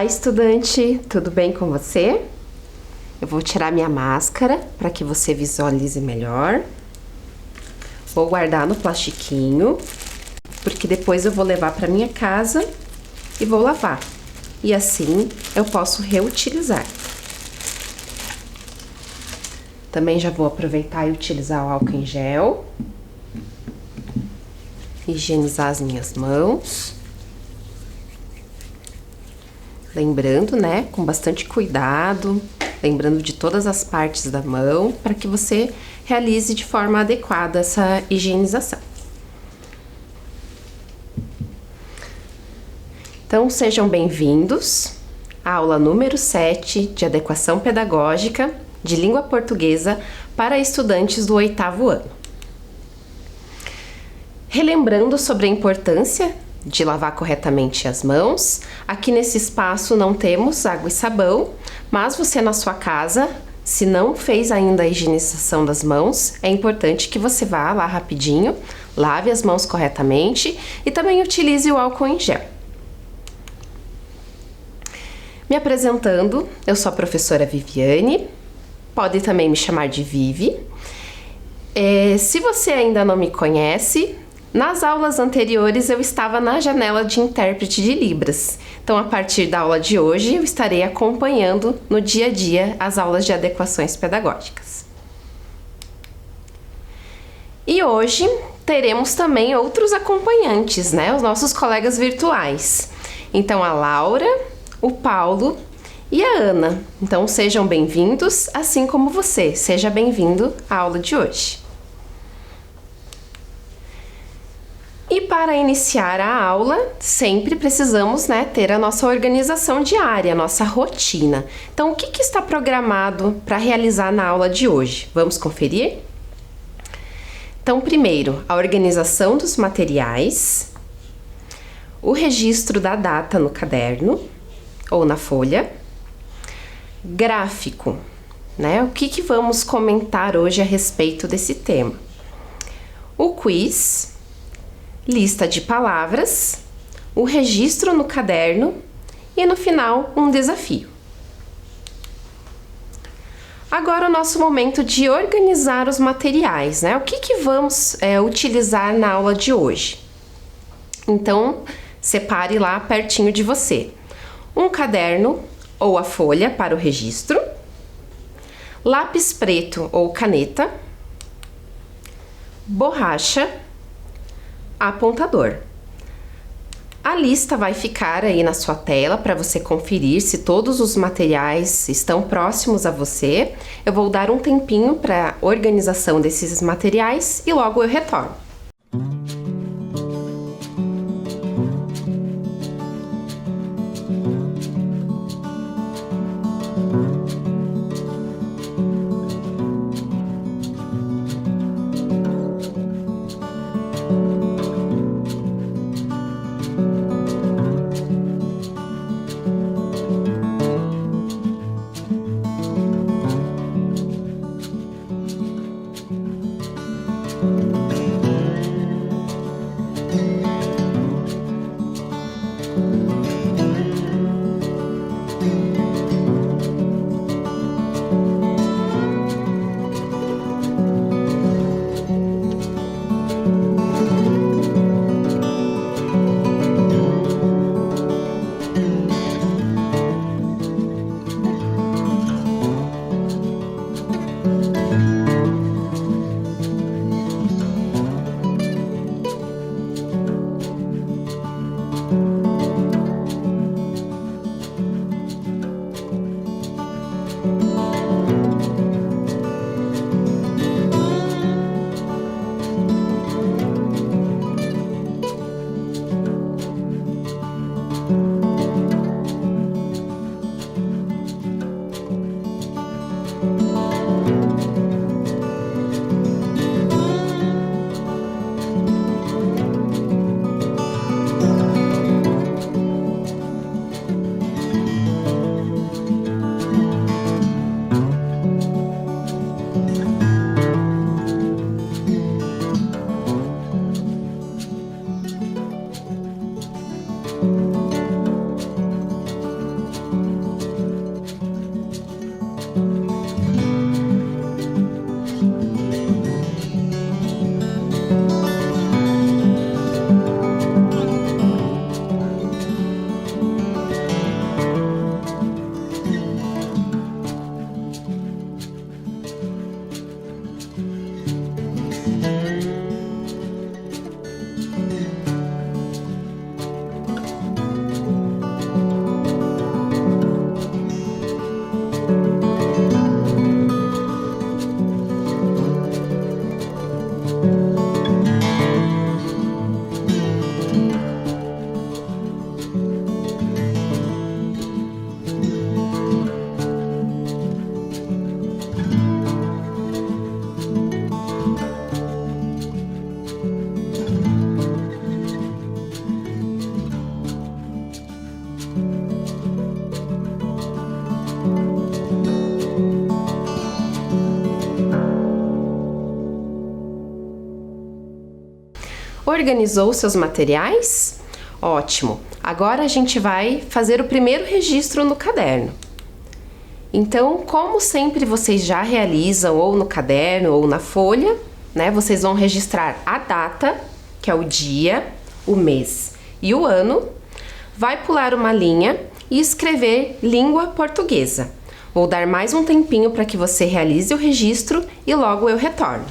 Olá, estudante, tudo bem com você? Eu vou tirar minha máscara para que você visualize melhor. Vou guardar no plastiquinho, porque depois eu vou levar para minha casa e vou lavar. E assim eu posso reutilizar. Também já vou aproveitar e utilizar o álcool em gel. Higienizar as minhas mãos. Lembrando, né, com bastante cuidado, lembrando de todas as partes da mão, para que você realize de forma adequada essa higienização. Então, sejam bem-vindos à aula número 7 de Adequação Pedagógica de Língua Portuguesa para estudantes do 8º ano. Relembrando sobre a importância de lavar corretamente as mãos, aqui nesse espaço não temos água e sabão, mas você na sua casa, se não fez ainda a higienização das mãos, é importante que você vá lá rapidinho, lave as mãos corretamente e também utilize o álcool em gel. Me apresentando, eu sou a professora Viviane, pode também me chamar de Vivi. Se você ainda não me conhece, nas aulas anteriores eu estava na janela de intérprete de Libras. Então, a partir da aula de hoje, eu estarei acompanhando no dia a dia as aulas de adequações pedagógicas. E hoje teremos também outros acompanhantes, né? Os nossos colegas virtuais. Então, a Laura, o Paulo e a Ana. Então, sejam bem-vindos, assim como você. Seja bem-vindo à aula de hoje. E para iniciar a aula, sempre precisamos, né, ter a nossa organização diária, a nossa rotina. Então, o que está programado para realizar na aula de hoje? Vamos conferir? Então, primeiro, a organização dos materiais, o registro da data no caderno ou na folha, gráfico, né? O que vamos comentar hoje a respeito desse tema? O quiz, lista de palavras, o registro no caderno e no final um desafio. Agora o nosso momento de organizar os materiais, né? O que vamos utilizar na aula de hoje? Então, separe lá pertinho de você um caderno ou a folha para o registro, lápis preto ou caneta, borracha, apontador. A lista vai ficar aí na sua tela para você conferir se todos os materiais estão próximos a você. Eu vou dar um tempinho para a organização desses materiais e logo eu retorno. organizou seus materiais? Ótimo! Agora a gente vai fazer o primeiro registro no caderno. Então, como sempre vocês já realizam ou no caderno ou na folha, né? Vocês vão registrar a data, que é o dia, o mês e o ano. Vai pular uma linha e escrever língua portuguesa. Vou dar mais um tempinho para que você realize o registro e logo eu retorno.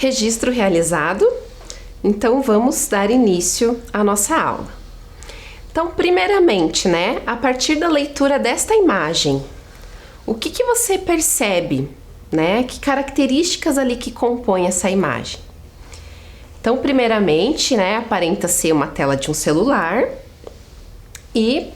Registro realizado, então vamos dar início à nossa aula. Então, primeiramente, né, a partir da leitura desta imagem, o que você percebe, né? Que características ali que compõem essa imagem? Então, primeiramente, né, aparenta ser uma tela de um celular e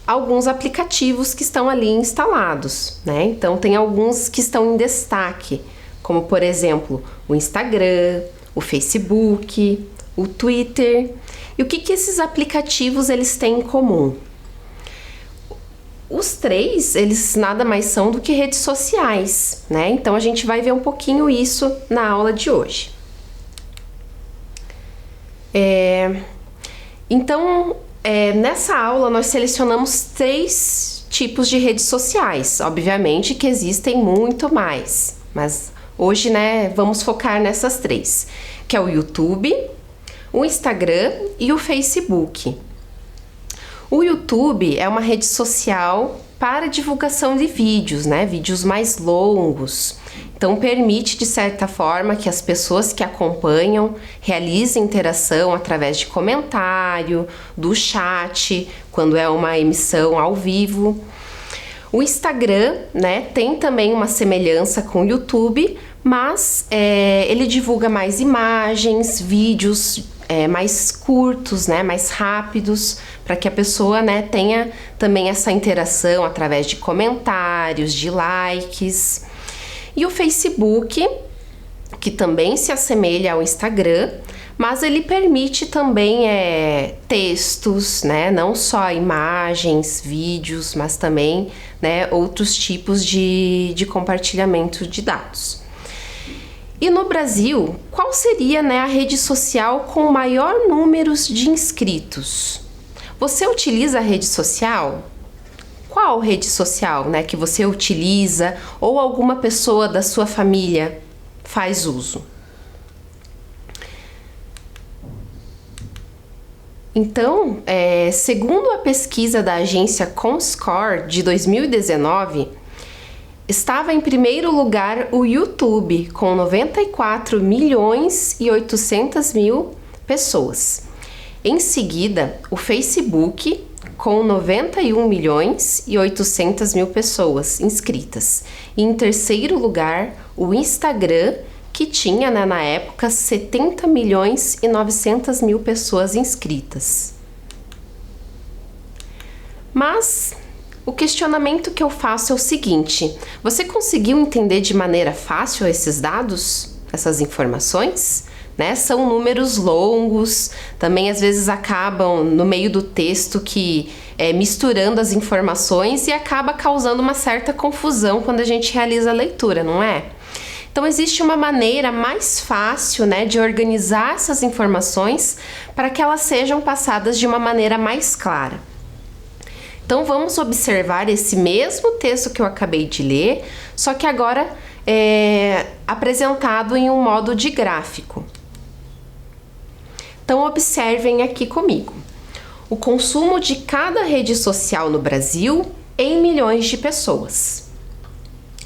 alguns aplicativos que estão ali instalados, né? Então, tem alguns que estão em destaque, como, por exemplo, o Instagram, o Facebook, o Twitter. E o que esses aplicativos eles têm em comum? Os três, eles nada mais são do que redes sociais, né? Então, a gente vai ver um pouquinho isso na aula de hoje. Nessa aula, nós selecionamos 3 tipos de redes sociais. Obviamente que existem muito mais, mas hoje, né, vamos focar nessas 3, que é o YouTube, o Instagram e o Facebook. O YouTube é uma rede social para divulgação de vídeos, né, vídeos mais longos. Então, permite, de certa forma, que as pessoas que acompanham realizem interação através de comentário, do chat, quando é uma emissão ao vivo. O Instagram, né, tem também uma semelhança com o YouTube, mas ele divulga mais imagens, vídeos mais curtos, né, mais rápidos, para que a pessoa, né, tenha também essa interação através de comentários, de likes. E o Facebook, que também se assemelha ao Instagram, mas ele permite também textos, né? Não só imagens, vídeos, mas também, né, outros tipos de compartilhamento de dados. E no Brasil, qual seria, né, a rede social com maior número de inscritos? Você utiliza a rede social? Qual rede social, né, que você utiliza ou alguma pessoa da sua família faz uso? Então, segundo a pesquisa da agência Comscore de 2019, estava em primeiro lugar o YouTube, com 94 milhões e 800 mil pessoas. Em seguida, o Facebook, com 91 milhões e 800 mil pessoas inscritas. E em terceiro lugar, o Instagram, que tinha, né, na época 70 milhões e 900 mil pessoas inscritas. Mas o questionamento que eu faço é o seguinte: você conseguiu entender de maneira fácil esses dados, essas informações? Né? São números longos, também às vezes acabam no meio do texto misturando as informações e acaba causando uma certa confusão quando a gente realiza a leitura, não é? Então existe uma maneira mais fácil, né, de organizar essas informações para que elas sejam passadas de uma maneira mais clara. Então vamos observar esse mesmo texto que eu acabei de ler, só que agora apresentado em um modo de gráfico. Então observem aqui comigo. O consumo de cada rede social no Brasil em milhões de pessoas.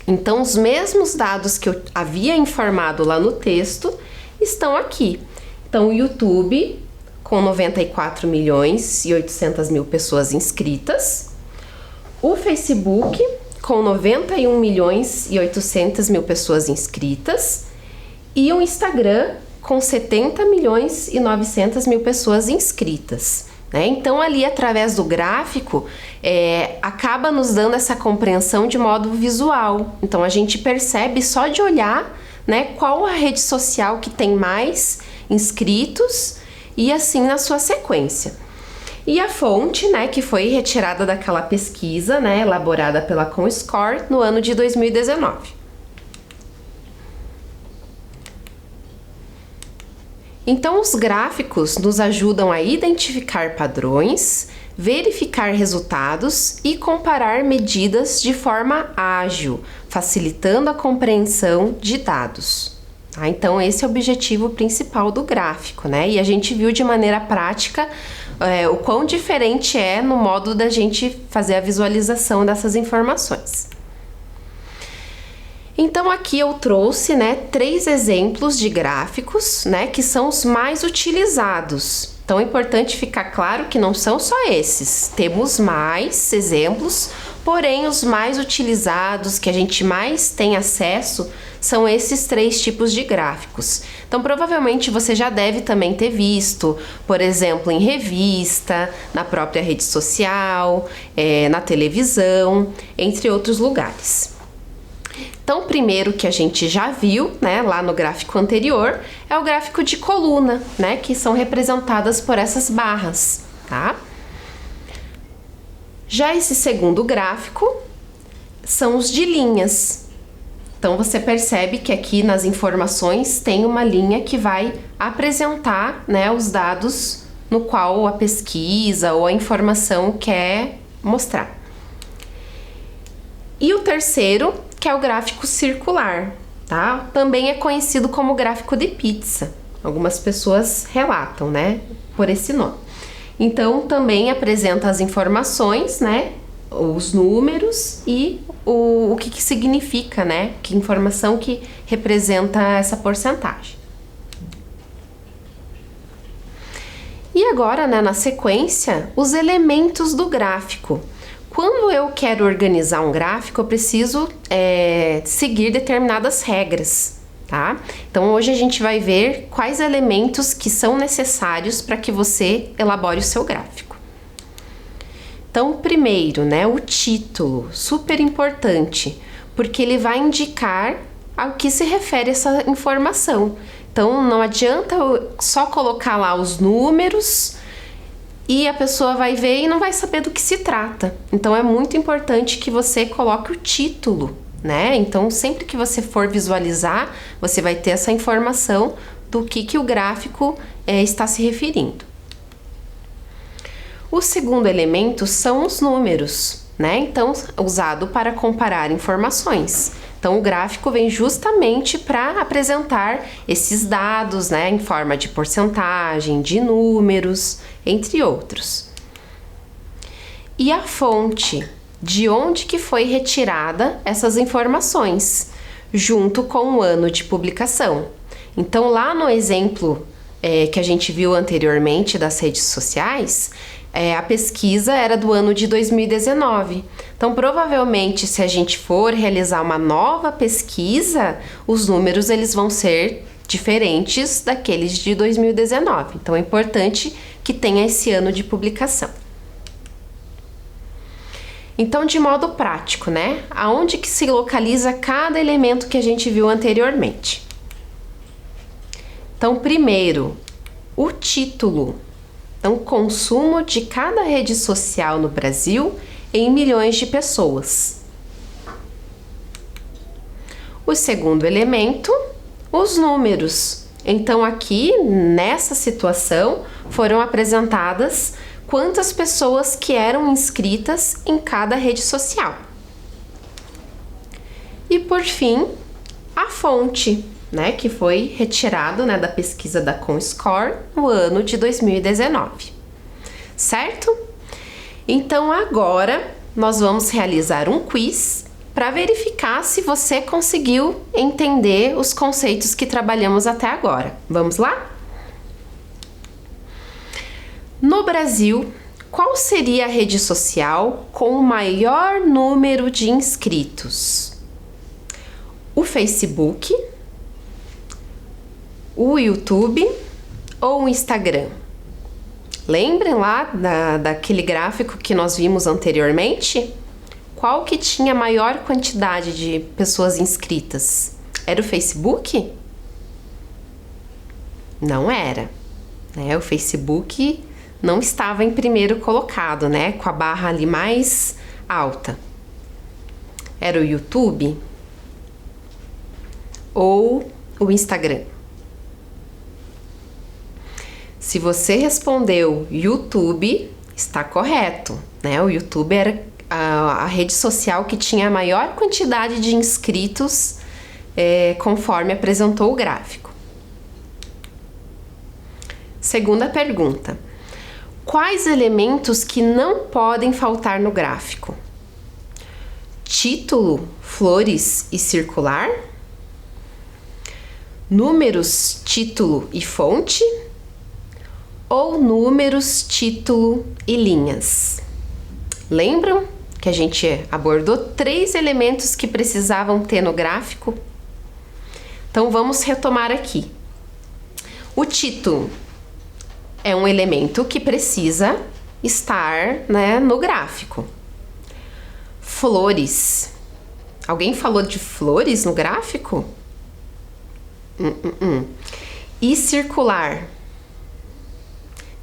Então, os mesmos dados que eu havia informado lá no texto estão aqui. Então, o YouTube, com 94 milhões e 800 mil pessoas inscritas. O Facebook, com 91 milhões e 800 mil pessoas inscritas. E o Instagram, com 70 milhões e 900 mil pessoas inscritas. Né? Então, ali, através do gráfico, acaba nos dando essa compreensão de modo visual. Então, a gente percebe só de olhar, né, qual a rede social que tem mais inscritos e assim na sua sequência. E a fonte, né, que foi retirada daquela pesquisa, né, elaborada pela Comscore no ano de 2019. Então, os gráficos nos ajudam a identificar padrões, verificar resultados e comparar medidas de forma ágil, facilitando a compreensão de dados. Tá? Então, esse é o objetivo principal do gráfico, né? E a gente viu de maneira prática o quão diferente é no modo da gente fazer a visualização dessas informações. Então aqui eu trouxe, né, 3 exemplos de gráficos, né, que são os mais utilizados. Então é importante ficar claro que não são só esses, temos mais exemplos, porém os mais utilizados, que a gente mais tem acesso, são esses 3 tipos de gráficos. Então provavelmente você já deve também ter visto, por exemplo, em revista, na própria rede social, na televisão, entre outros lugares. Então, o primeiro que a gente já viu, né, lá no gráfico anterior, é o gráfico de coluna, né, que são representadas por essas barras, tá? Já esse segundo gráfico são os de linhas. Então, você percebe que aqui nas informações tem uma linha que vai apresentar, né, os dados no qual a pesquisa ou a informação quer mostrar. E o terceiro, que é o gráfico circular, tá? Também é conhecido como gráfico de pizza. Algumas pessoas relatam, né, por esse nome. Então, também apresenta as informações, né, os números e o que significa, né, que informação que representa essa porcentagem. E agora, né, na sequência, os elementos do gráfico. Quando eu quero organizar um gráfico, eu preciso seguir determinadas regras, tá? Então hoje a gente vai ver quais elementos que são necessários para que você elabore o seu gráfico. Então, primeiro, né, o título, super importante, porque ele vai indicar ao que se refere essa informação. Então, não adianta eu só colocar lá os números e a pessoa vai ver e não vai saber do que se trata. Então, é muito importante que você coloque o título, né? Então, sempre que você for visualizar, você vai ter essa informação do que o gráfico está se referindo. O segundo elemento são os números, né? Então, usado para comparar informações. Então, o gráfico vem justamente para apresentar esses dados, né, em forma de porcentagem, de números, entre outros. E a fonte, de onde que foi retirada essas informações, junto com o ano de publicação. Então, lá no exemplo que a gente viu anteriormente das redes sociais, a pesquisa era do ano de 2019. Então, provavelmente, se a gente for realizar uma nova pesquisa, os números eles vão ser diferentes daqueles de 2019. Então, é importante que tenha esse ano de publicação. Então, de modo prático, né? Aonde que se localiza cada elemento que a gente viu anteriormente? Então, primeiro, o título. Então, consumo de cada rede social no Brasil em milhões de pessoas. O segundo elemento, os números. Então, aqui, nessa situação, foram apresentadas quantas pessoas que eram inscritas em cada rede social. E, por fim, a fonte, né, que foi retirado, né, da pesquisa da Comscore no ano de 2019, certo? Então agora nós vamos realizar um quiz para verificar se você conseguiu entender os conceitos que trabalhamos até agora. Vamos lá? No Brasil, qual seria a rede social com o maior número de inscritos? O Facebook, o YouTube ou o Instagram? Lembrem lá daquele gráfico que nós vimos anteriormente? Qual que tinha maior quantidade de pessoas inscritas? Era o Facebook? Não era, né? O Facebook não estava em primeiro colocado, né? Com a barra ali mais alta. Era o YouTube ou o Instagram? Se você respondeu YouTube, está correto, né? O YouTube era a rede social que tinha a maior quantidade de inscritos conforme apresentou o gráfico. Segunda pergunta. Quais elementos que não podem faltar no gráfico? Título, flores e circular? Números, título e fonte? Ou números, título e linhas? Lembram que a gente abordou 3 elementos que precisavam ter no gráfico? Então vamos retomar aqui. O título é um elemento que precisa estar, né, no gráfico. Flores. Alguém falou de flores no gráfico? E circular?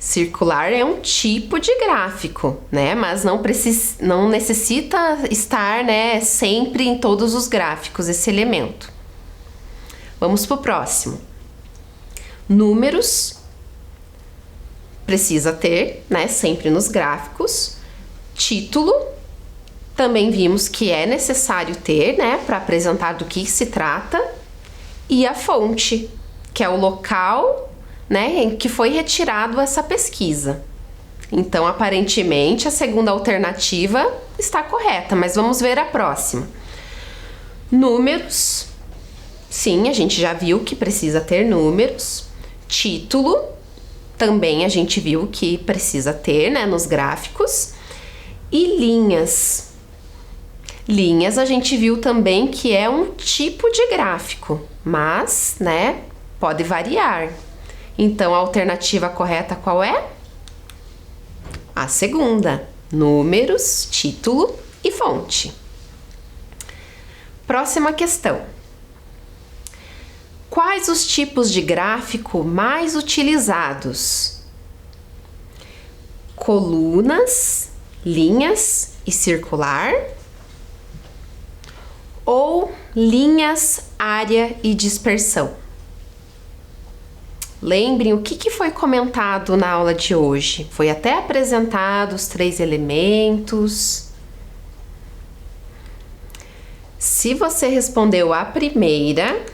Circular é um tipo de gráfico, né? Mas não necessita estar, né, sempre em todos os gráficos esse elemento. Vamos para o próximo. Números. Precisa ter, né, sempre nos gráficos. Título. Também vimos que é necessário ter, né, para apresentar do que se trata. E a fonte, que é o local, né, em que foi retirado essa pesquisa. Então, aparentemente, a segunda alternativa está correta, mas vamos ver a próxima. Números. Sim, a gente já viu que precisa ter números. Título. Também a gente viu que precisa ter, né, nos gráficos. E linhas. Linhas a gente viu também que é um tipo de gráfico, mas, né, pode variar. Então, a alternativa correta qual é? A segunda, números, título e fonte. Próxima questão. Quais os tipos de gráfico mais utilizados? Colunas, linhas e circular? Ou linhas, área e dispersão? Lembrem o que foi comentado na aula de hoje. Foi até apresentado os 3 elementos. Se você respondeu a primeira,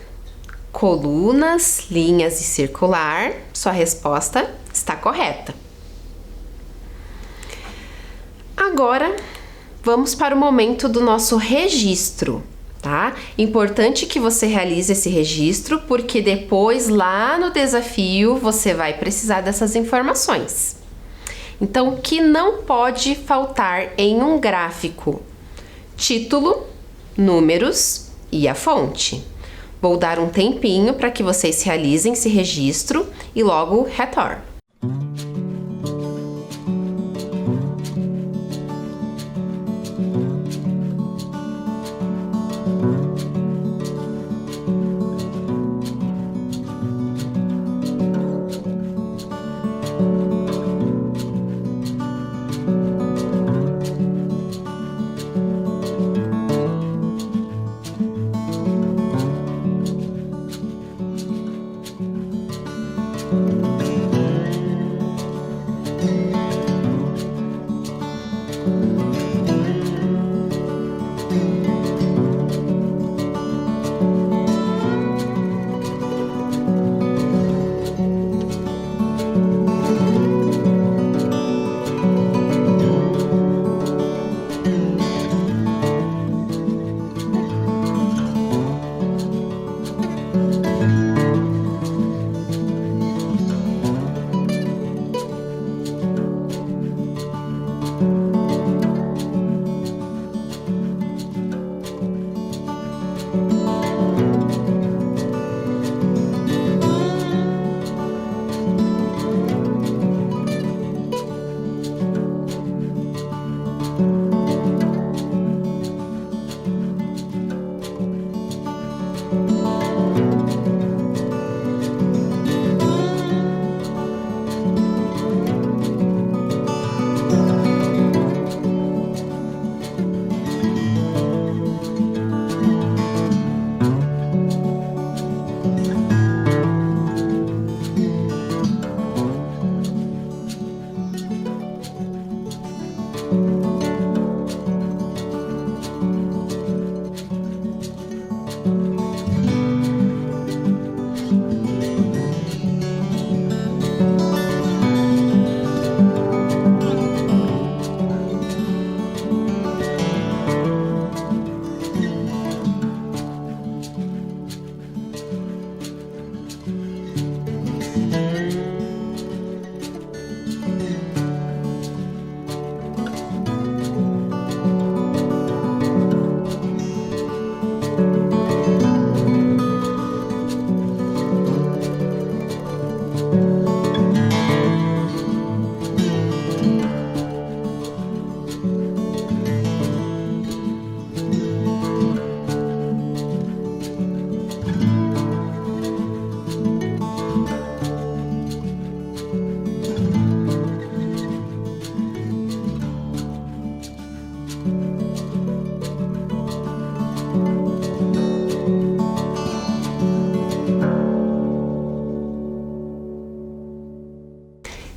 colunas, linhas e circular, sua resposta está correta. Agora, vamos para o momento do nosso registro, tá? Importante que você realize esse registro, porque depois, lá no desafio, você vai precisar dessas informações. Então, o que não pode faltar em um gráfico? Título, números e a fonte. Vou dar um tempinho para que vocês realizem esse registro e logo retorno.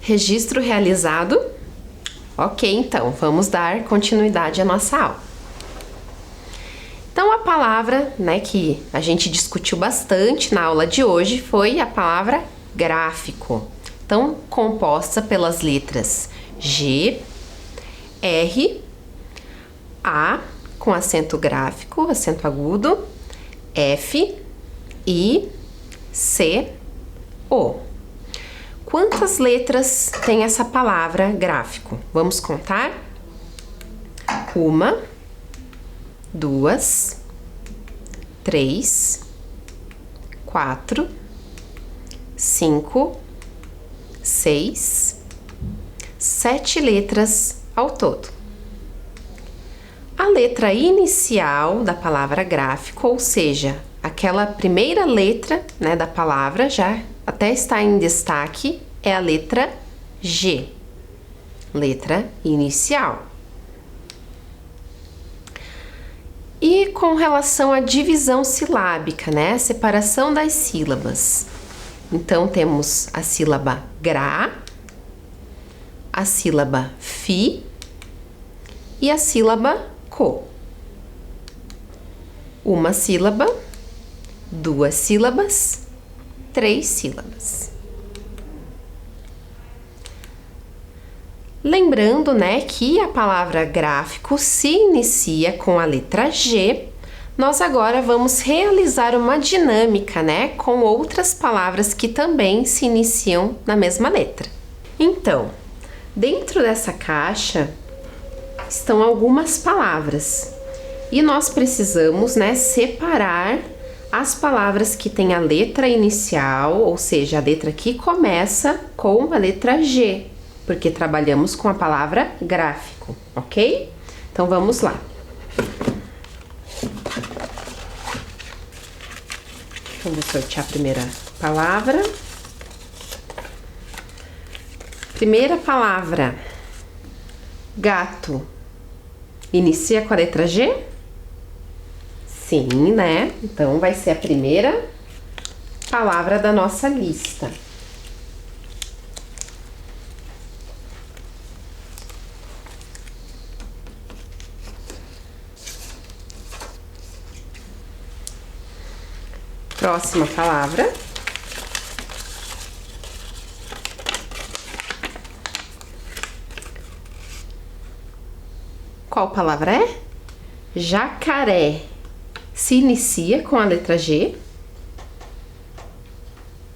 Registro realizado? Ok, então, vamos dar continuidade à nossa aula. Então, a palavra, né, que a gente discutiu bastante na aula de hoje foi a palavra gráfico. Então, composta pelas letras G, R, A, com acento gráfico, acento agudo, F, I, C, O. Quantas letras tem essa palavra gráfico? Vamos contar? 1, 2, 3, 4, 5, 6, 7 letras ao todo. A letra inicial da palavra gráfico, ou seja, aquela primeira letra, né, da palavra, já até está em destaque, é a letra G, letra inicial. E com relação à divisão silábica, né, separação das sílabas. Então, temos a sílaba gra, a sílaba fi e a sílaba co. Uma sílaba, 2 sílabas, 3 sílabas. Lembrando, né, que a palavra gráfico se inicia com a letra G, nós agora vamos realizar uma dinâmica, né, com outras palavras que também se iniciam na mesma letra. Então, dentro dessa caixa estão algumas palavras e nós precisamos, né, separar as palavras que têm a letra inicial, ou seja, a letra que começa com a letra G, porque trabalhamos com a palavra gráfico, ok? Então, vamos lá. Então, vou sortear a primeira palavra. Primeira palavra, gato. Inicia com a letra G? Sim, né? Então, vai ser a primeira palavra da nossa lista. Próxima palavra. Qual palavra é? Jacaré. Se inicia com a letra G?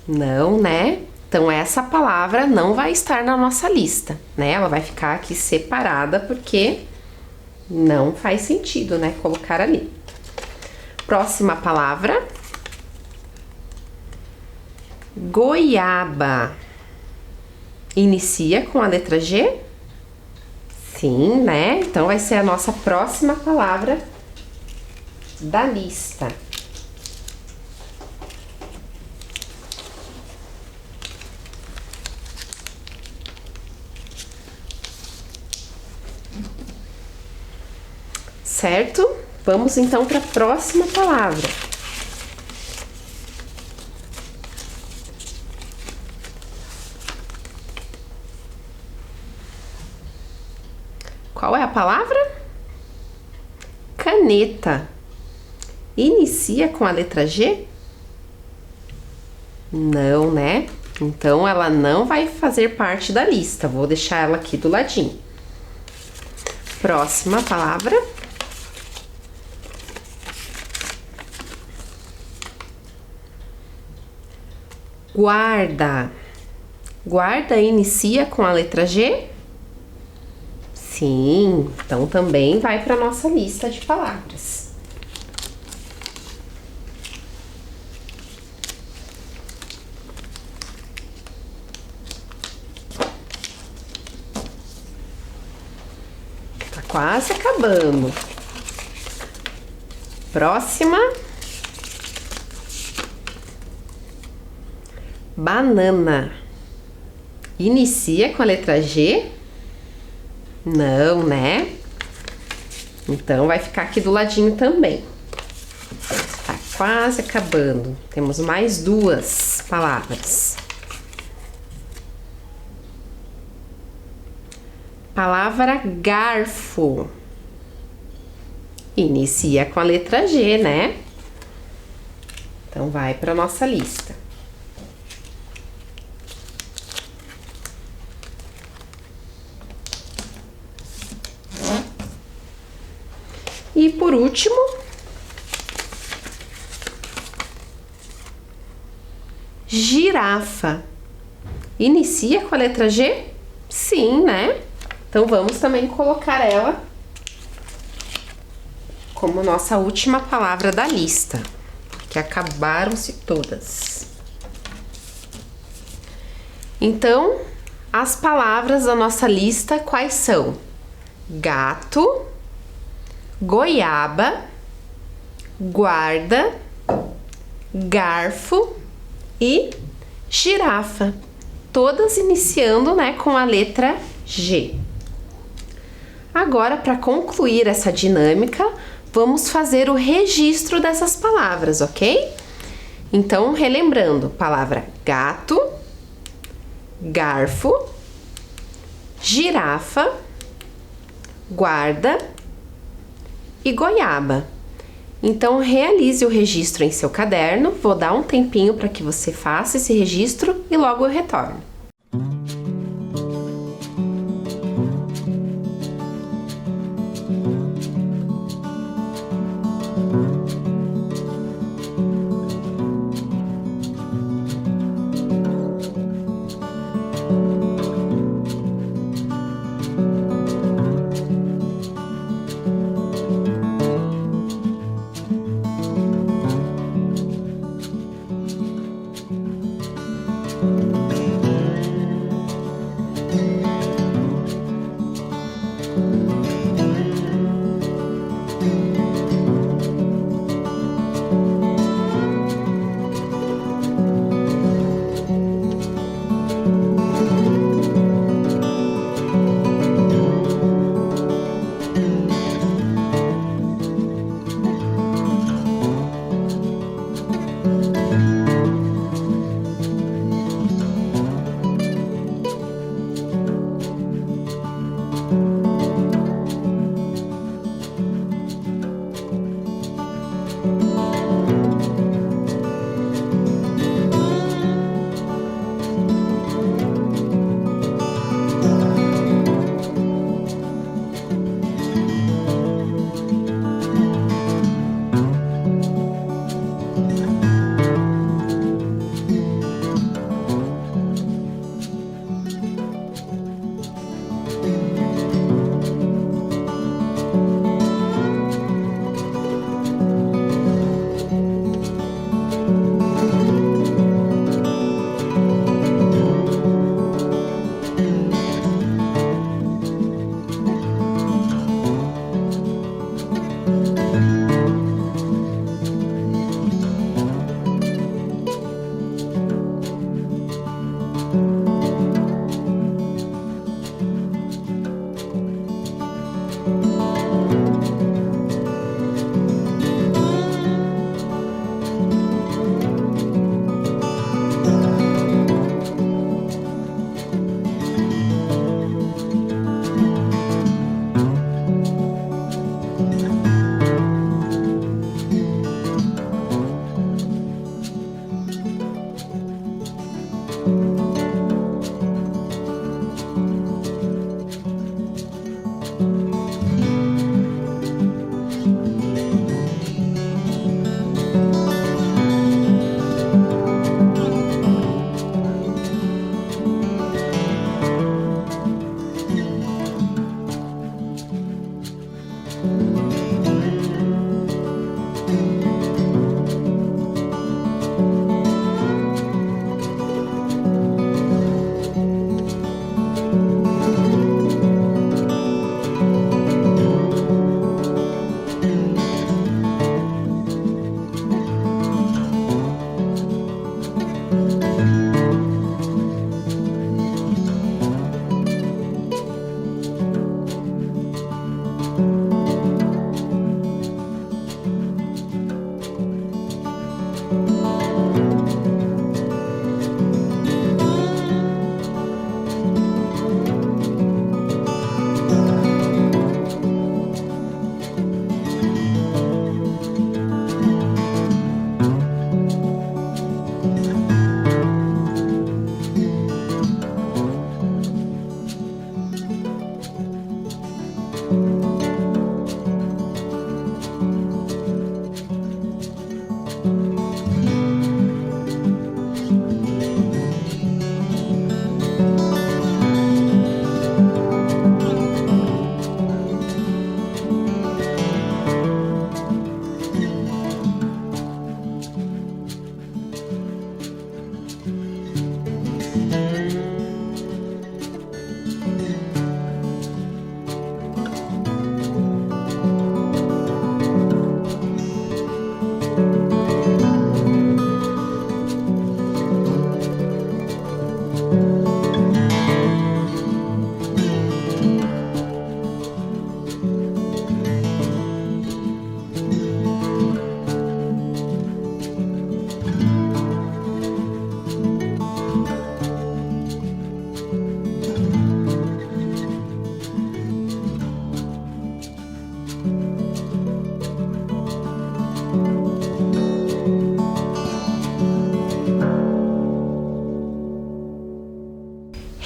Não, né? Então, essa palavra não vai estar na nossa lista, né? Ela vai ficar aqui separada porque não faz sentido, né? Colocar ali. Próxima palavra. Goiaba. Inicia com a letra G? Sim, né? Então, vai ser a nossa próxima palavra da lista. Certo? Vamos então para a próxima palavra. Qual é a palavra? Caneta. Inicia com a letra G? Não, né? Então, ela não vai fazer parte da lista. Vou deixar ela aqui do ladinho. Próxima palavra. Guarda. Guarda inicia com a letra G? Sim, então também vai para nossa lista de palavras. Tá quase acabando. Próxima. Banana. Inicia com a letra G? Não, né? Então, vai ficar aqui do ladinho também. Tá quase acabando. Temos mais 2 palavras. Palavra garfo. Inicia com a letra G, né? Então, vai para nossa lista. E por último, girafa. Inicia com a letra G? Sim, né? Então, vamos também colocar ela como nossa última palavra da lista, porque acabaram-se todas. Então, as palavras da nossa lista quais são? Gato, goiaba, guarda, garfo e girafa. Todas iniciando, né, com a letra G. Agora, para concluir essa dinâmica, vamos fazer o registro dessas palavras, ok? Então, relembrando, palavra gato, garfo, girafa, guarda e goiaba. Então, realize o registro em seu caderno. Vou dar um tempinho para que você faça esse registro e logo eu retorno.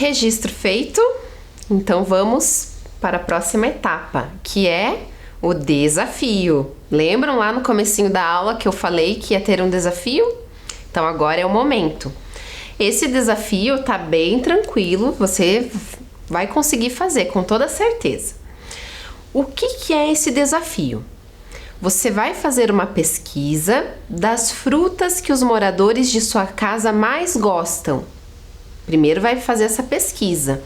registro feito, então vamos para a próxima etapa, que é o desafio. Lembram lá no comecinho da aula que eu falei que ia ter um desafio? Então agora é o momento. Esse desafio tá bem tranquilo, você vai conseguir fazer com toda certeza. O que é esse desafio? Você vai fazer uma pesquisa das frutas que os moradores de sua casa mais gostam. Primeiro vai fazer essa pesquisa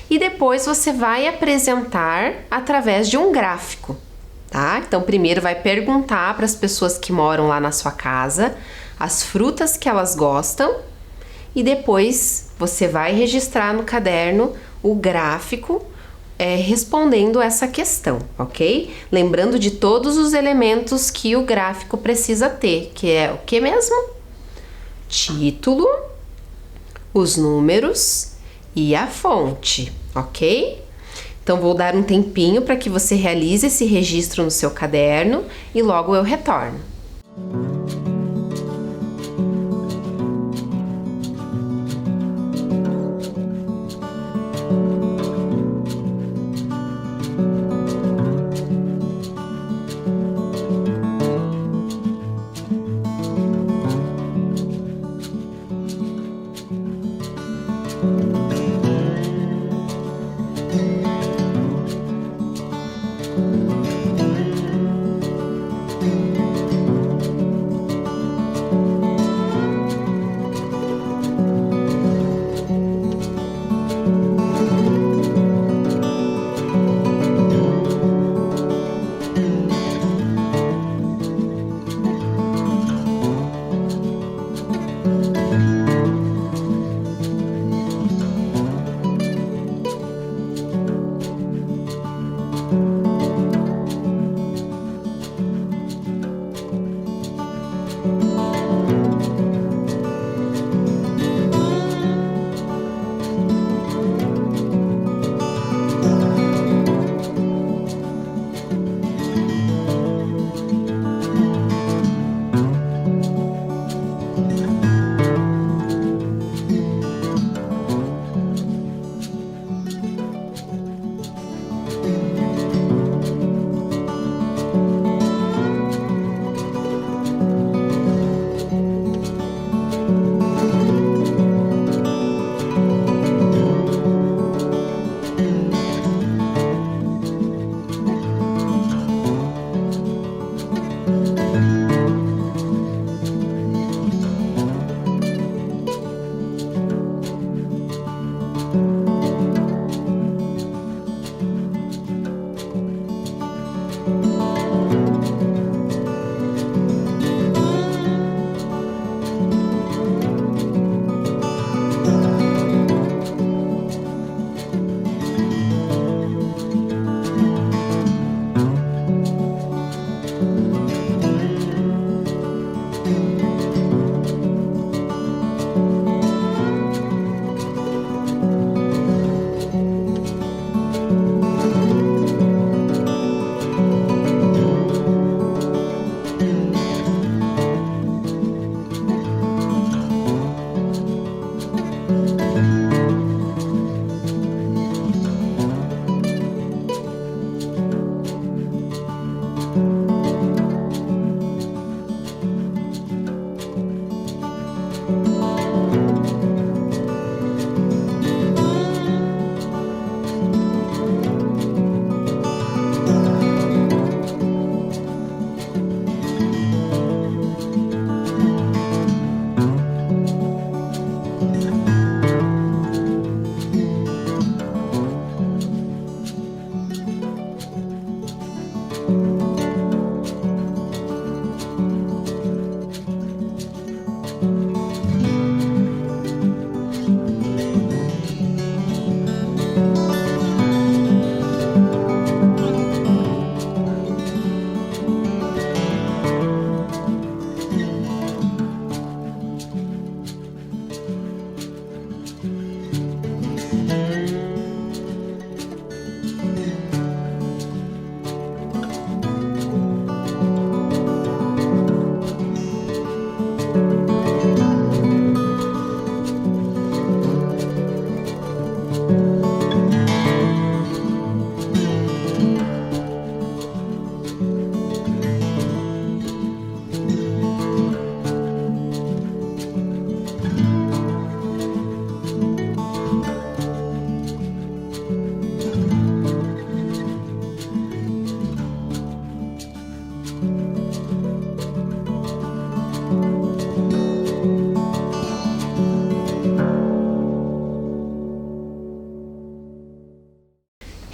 e depois você vai apresentar através de um gráfico, tá? Então primeiro vai perguntar para as pessoas que moram lá na sua casa as frutas que elas gostam e depois você vai registrar no caderno o gráfico respondendo essa questão, ok? Lembrando de todos os elementos que o gráfico precisa ter, que é o que mesmo? Título, os números e a fonte, ok? Então vou dar um tempinho para que você realize esse registro no seu caderno e logo eu retorno.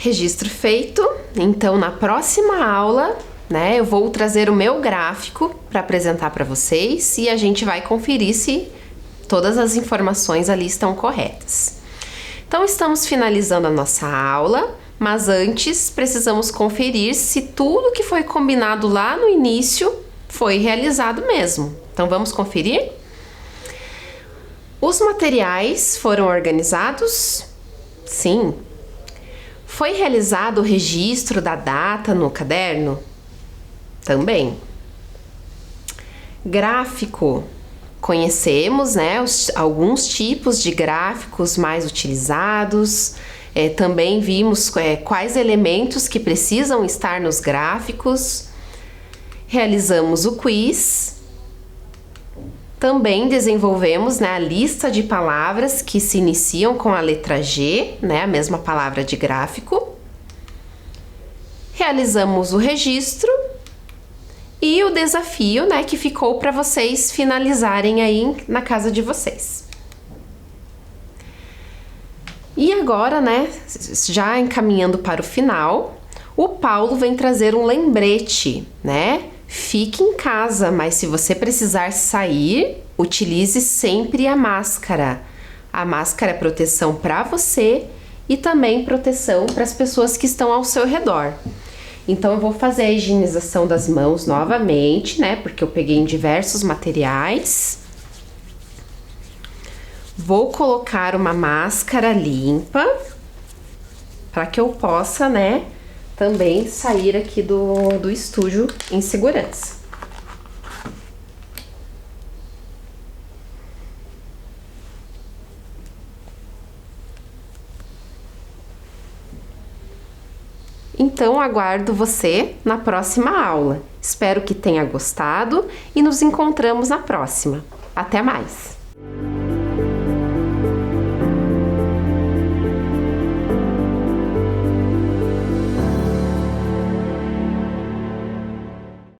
Registro feito. Então, na próxima aula, né, eu vou trazer o meu gráfico para apresentar para vocês e a gente vai conferir se todas as informações ali estão corretas. Então, estamos finalizando a nossa aula, mas antes precisamos conferir se tudo que foi combinado lá no início foi realizado mesmo. Então, vamos conferir? Os materiais foram organizados? Sim. Foi realizado o registro da data no caderno? Também. Gráfico. Conhecemos, né, alguns tipos de gráficos mais utilizados. Também vimos quais elementos que precisam estar nos gráficos. Realizamos o quiz. Também desenvolvemos, né, a lista de palavras que se iniciam com a letra G, né, a mesma palavra de gráfico. Realizamos o registro e o desafio, né, que ficou para vocês finalizarem aí na casa de vocês. E agora, né, já encaminhando para o final, o Paulo vem trazer um lembrete, né? Fique em casa, mas se você precisar sair, utilize sempre a máscara. A máscara é proteção para você e também proteção para as pessoas que estão ao seu redor. Então, eu vou fazer a higienização das mãos novamente, né? Porque eu peguei em diversos materiais. Vou colocar uma máscara limpa para que eu possa, né, também sair aqui do estúdio em segurança. Então, aguardo você na próxima aula. Espero que tenha gostado e nos encontramos na próxima. Até mais!